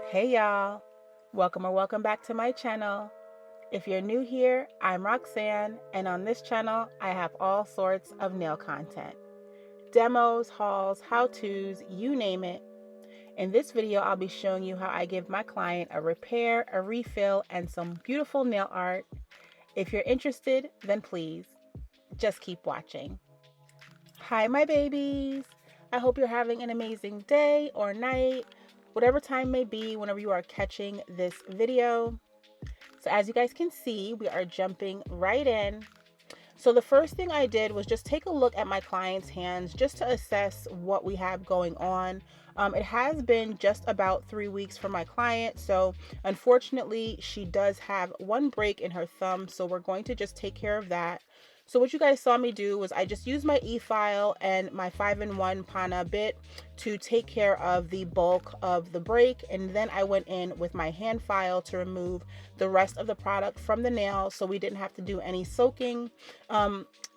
Hey y'all, welcome back to my channel. If you're new here, I'm Roxanne, and on this channel I have all sorts of nail content. Demos, hauls, how-tos, you name it. In this video I'll be showing you how I give my client a repair, a refill, and some beautiful nail art. If you're interested, then please, just keep watching. Hi my babies! I hope you're having an amazing day or night, whatever time may be whenever you are catching this video. So as you guys can see, we are jumping right in. So the first thing I did was just take a look at my client's hands just to assess what we have going on. It has been just about 3 weeks for my client, so unfortunately she does have one break in her thumb, so we're going to just take care of that. So what you guys saw me do was I just used my e-file and my 5-in-1 Pana bit to take care of the bulk of the break, and then I went in with my hand file to remove the rest of the product from the nail so we didn't have to do any soaking.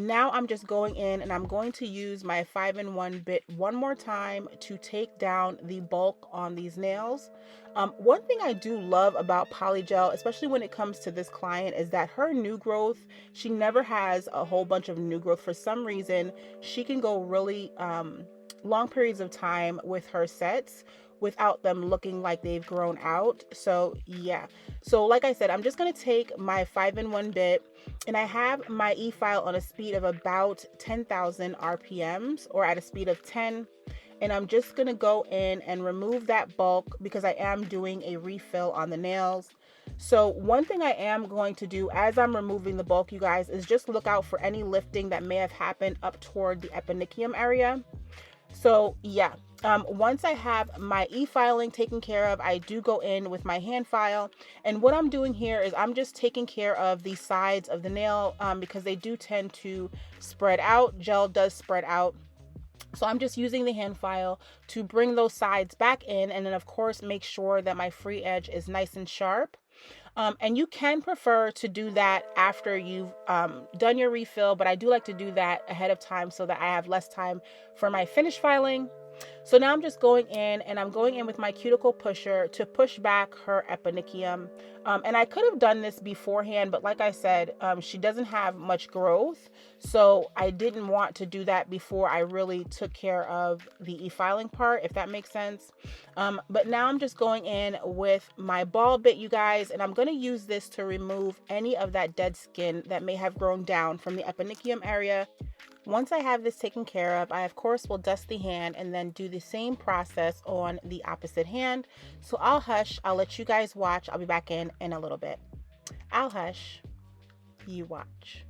Now I'm just going in and I'm going to use my 5-in-1 bit one more time to take down the bulk on these nails. One thing I do love about Polygel, especially when it comes to this client, is that her new growth, she never has a whole bunch of new growth. For some reason, she can go really long periods of time with her sets without them looking like they've grown out. So yeah, so like I said, I'm just going to take my 5-in-1 bit, and I have my e-file on a speed of about 10,000 RPMs, or at a speed of 10. And I'm just going to go in and remove that bulk because I am doing a refill on the nails. So one thing I am going to do as I'm removing the bulk, you guys, is just look out for any lifting that may have happened up toward the eponychium area. So yeah, once I have my e-filing taken care of, I do go in with my hand file, and what I'm doing here is I'm just taking care of the sides of the nail because they do tend to spread out. Gel does spread out. So I'm just using the hand file to bring those sides back in, and then of course make sure that my free edge is nice and sharp. And you can prefer to do that after you've done your refill, but I do like to do that ahead of time so that I have less time for my finish filing. So now I'm just going in, and I'm going in with my cuticle pusher to push back her eponychium. And I could have done this beforehand, but like I said, she doesn't have much growth. So I didn't want to do that before I really took care of the e-filing part, if that makes sense. But now I'm just going in with my ball bit, you guys, and I'm going to use this to remove any of that dead skin that may have grown down from the eponychium area. Once I have this taken care of, I of course will dust the hand and then do the same process on the opposite hand. So I'll hush, I'll let you guys watch. I'll be back in a little bit. I'll hush, you watch.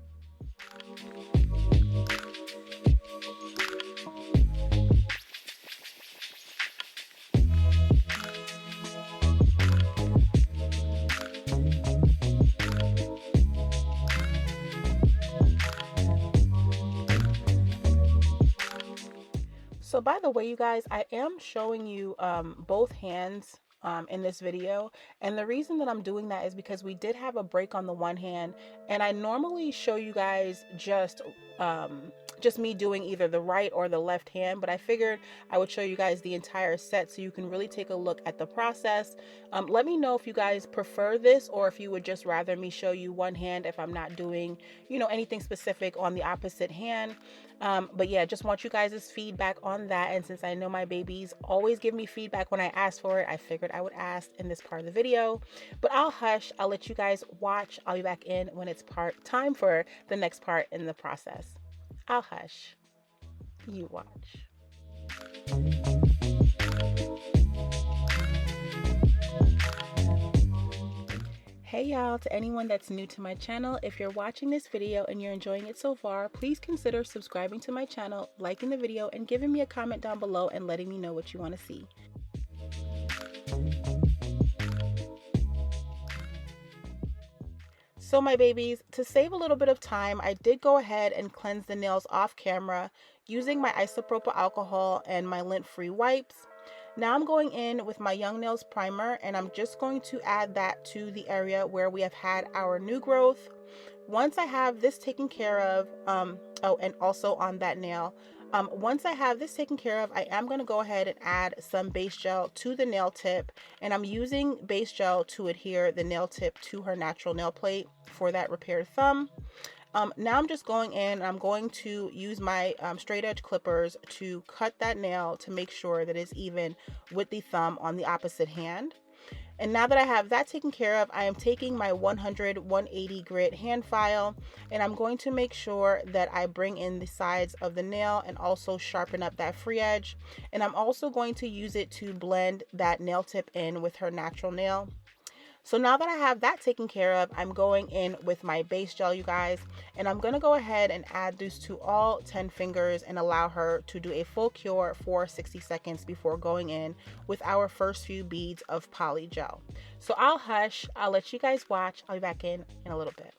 So by the way, you guys, I am showing you both hands in this video, and the reason that I'm doing that is because we did have a break on the one hand, and I normally show you guys just me doing either the right or the left hand, but I figured I would show you guys the entire set so you can really take a look at the process. Let me know if you guys prefer this, or if you would just rather me show you one hand if I'm not doing, you know, anything specific on the opposite hand. But yeah, just want you guys' feedback on that, and since I know my babies always give me feedback when I ask for it, I figured I would ask in this part of the video. But I'll hush, I'll let you guys watch. I'll be back in when it's time for the next part in the process. I'll hush, you watch. Hey y'all, to anyone that's new to my channel, if you're watching this video and you're enjoying it so far, please consider subscribing to my channel, liking the video, and giving me a comment down below and letting me know what you want to see. So my babies, to save a little bit of time, I did go ahead and cleanse the nails off camera using my isopropyl alcohol and my lint-free wipes. Now I'm going in with my Young Nails primer, and I'm just going to add that to the area where we have had our new growth. Once I have this taken care of, oh, and also on that nail, Once I have this taken care of, I am going to go ahead and add some base gel to the nail tip, and I'm using base gel to adhere the nail tip to her natural nail plate for that repaired thumb. Now I'm just going in, I'm going to use my straight edge clippers to cut that nail to make sure that it's even with the thumb on the opposite hand. And now that I have that taken care of, I am taking my 100-180 grit hand file, and I'm going to make sure that I bring in the sides of the nail and also sharpen up that free edge. And I'm also going to use it to blend that nail tip in with her natural nail. So now that I have that taken care of, I'm going in with my base gel, you guys, and I'm going to go ahead and add this to all 10 fingers and allow her to do a full cure for 60 seconds before going in with our first few beads of poly gel. So I'll hush, I'll let you guys watch. I'll be back in a little bit.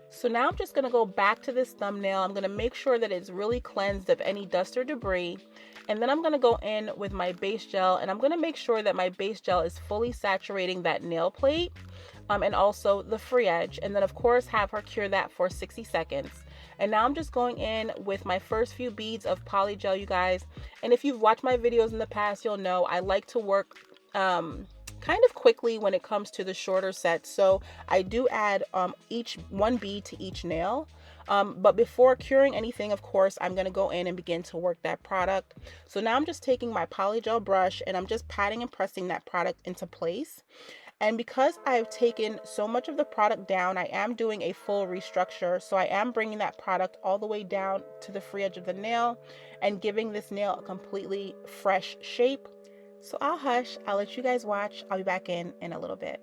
So now I'm just going to go back to this thumbnail. I'm going to make sure that it's really cleansed of any dust or debris. And then I'm going to go in with my base gel, and I'm going to make sure that my base gel is fully saturating that nail plate and also the free edge. And then of course have her cure that for 60 seconds. And now I'm just going in with my first few beads of poly gel, you guys. And if you've watched my videos in the past, you'll know I like to work kind of quickly when it comes to the shorter sets. So I do add each one bead to each nail. But before curing anything, of course, I'm going to go in and begin to work that product. So now I'm just taking my polygel brush and I'm just patting and pressing that product into place. And because I've taken so much of the product down, I am doing a full restructure. So I am bringing that product all the way down to the free edge of the nail and giving this nail a completely fresh shape. So I'll hush, I'll let you guys watch. I'll be back in a little bit.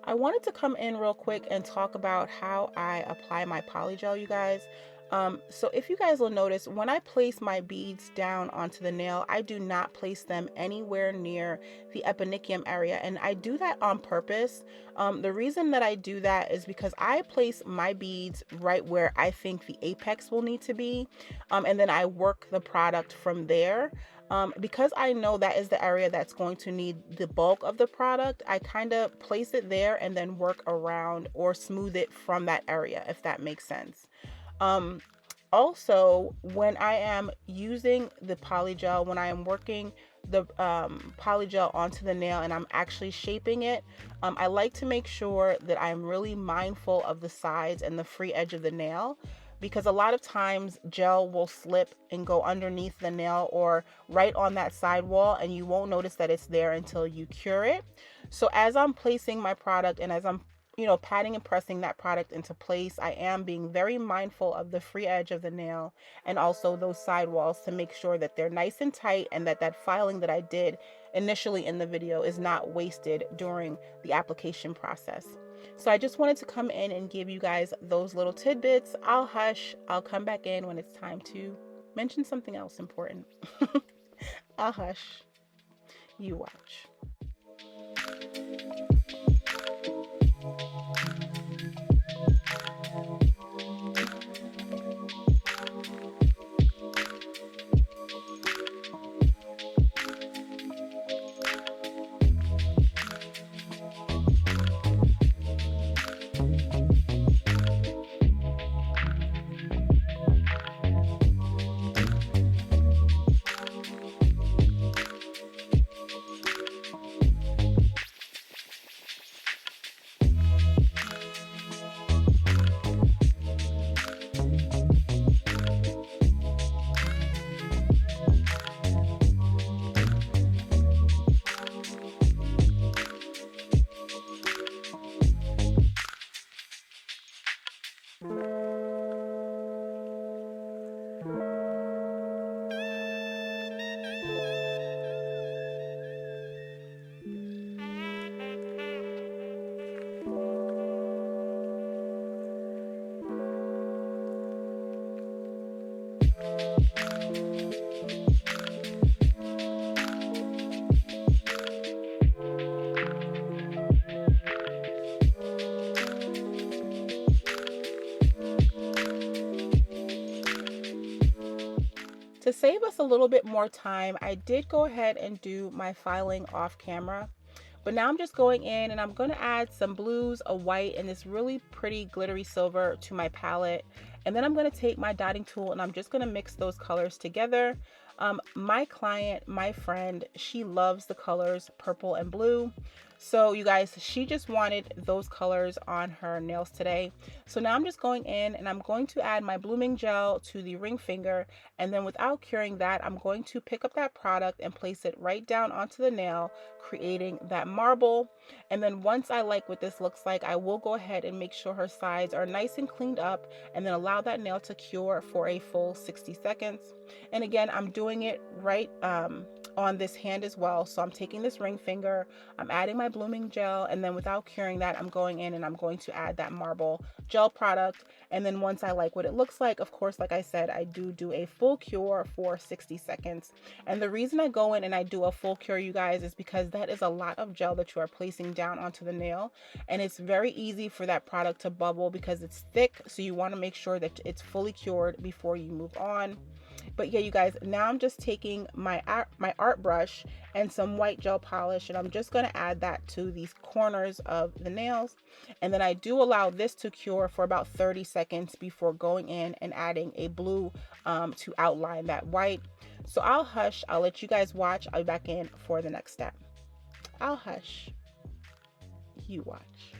I wanted to come in real quick and talk about how I apply my polygel, you guys. So if you guys will notice, when I place my beads down onto the nail, I do not place them anywhere near the eponychium area, and I do that on purpose. The reason that I do that is because I place my beads right where I think the apex will need to be, and then I work the product from there. Because I know that is the area that's going to need the bulk of the product, I kind of place it there and then work around or smooth it from that area, if that makes sense. Also, when I am using the polygel, when I am working the polygel onto the nail and I'm actually shaping it, I like to make sure that I'm really mindful of the sides and the free edge of the nail, because a lot of times gel will slip and go underneath the nail or right on that side wall, and you won't notice that it's there until you cure it. So as I'm placing my product and as I'm patting and pressing that product into place, I am being very mindful of the free edge of the nail and also those side walls to make sure that they're nice and tight, and that filing that I did initially in the video is not wasted during the application process. So I just wanted to come in and give you guys those little tidbits. I'll hush. I'll come back in when it's time to mention something else important. I'll hush. You watch. To save us a little bit more time, I did go ahead and do my filing off camera. But now I'm just going in and I'm going to add some blues, a white, and this really pretty glittery silver to my palette. And then I'm going to take my dotting tool and I'm just going to mix those colors together. My client, my friend, she loves the colors purple and blue. So you guys, she just wanted those colors on her nails today. So now I'm just going in and I'm going to add my blooming gel to the ring finger. And then without curing that, I'm going to pick up that product and place it right down onto the nail, creating that marble. And then once I like what this looks like, I will go ahead and make sure her sides are nice and cleaned up and then allow that nail to cure for a full 60 seconds. And again, I'm doing it right on this hand as well. So I'm taking this ring finger, I'm adding my blooming gel, and then without curing that, I'm going in and I'm going to add that marble gel product. And then once I like what it looks like, of course, like I said, I do a full cure for 60 seconds. And the reason I go in and I do a full cure, you guys, is because that is a lot of gel that you are placing down onto the nail. And it's very easy for that product to bubble because it's thick. So you want to make sure that it's fully cured before you move on. But yeah, you guys, now I'm just taking my art brush and some white gel polish, and I'm just going to add that to these corners of the nails. And then I do allow this to cure for about 30 seconds before going in and adding a blue to outline that white. So I'll hush. I'll let you guys watch. I'll be back in for the next step. I'll hush. You watch.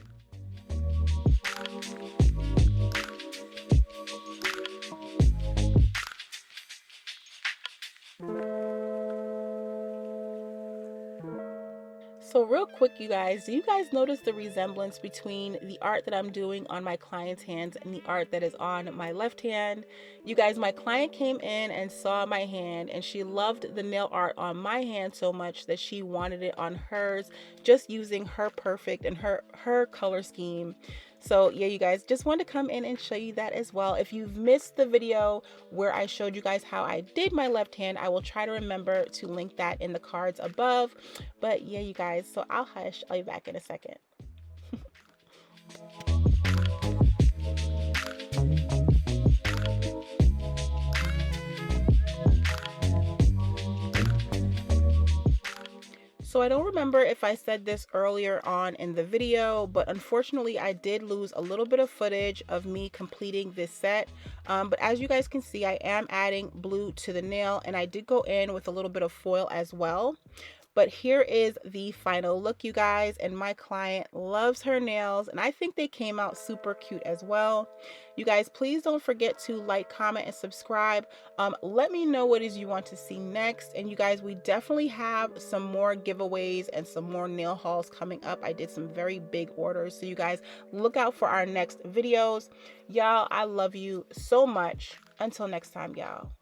So real quick, you guys, do you guys notice the resemblance between the art that I'm doing on my client's hands and the art that is on my left hand? You guys, my client came in and saw my hand and she loved the nail art on my hand so much that she wanted it on hers, just using her perfect and her color scheme. So yeah, you guys, just wanted to come in and show you that as well. If you've missed the video where I showed you guys how I did my left hand, I will try to remember to link that in the cards above. But yeah, you guys, so I'll hush. I'll be back in a second. So I don't remember if I said this earlier on in the video, but unfortunately I did lose a little bit of footage of me completing this set. But as you guys can see, I am adding blue to the nail, and I did go in with a little bit of foil as well. But here is the final look, you guys, and my client loves her nails, and I think they came out super cute as well. You guys, please don't forget to like, comment, and subscribe. Let me know what it is you want to see next. And you guys, we definitely have some more giveaways and some more nail hauls coming up. I did some very big orders, so you guys look out for our next videos. Y'all, I love you so much. Until next time, y'all.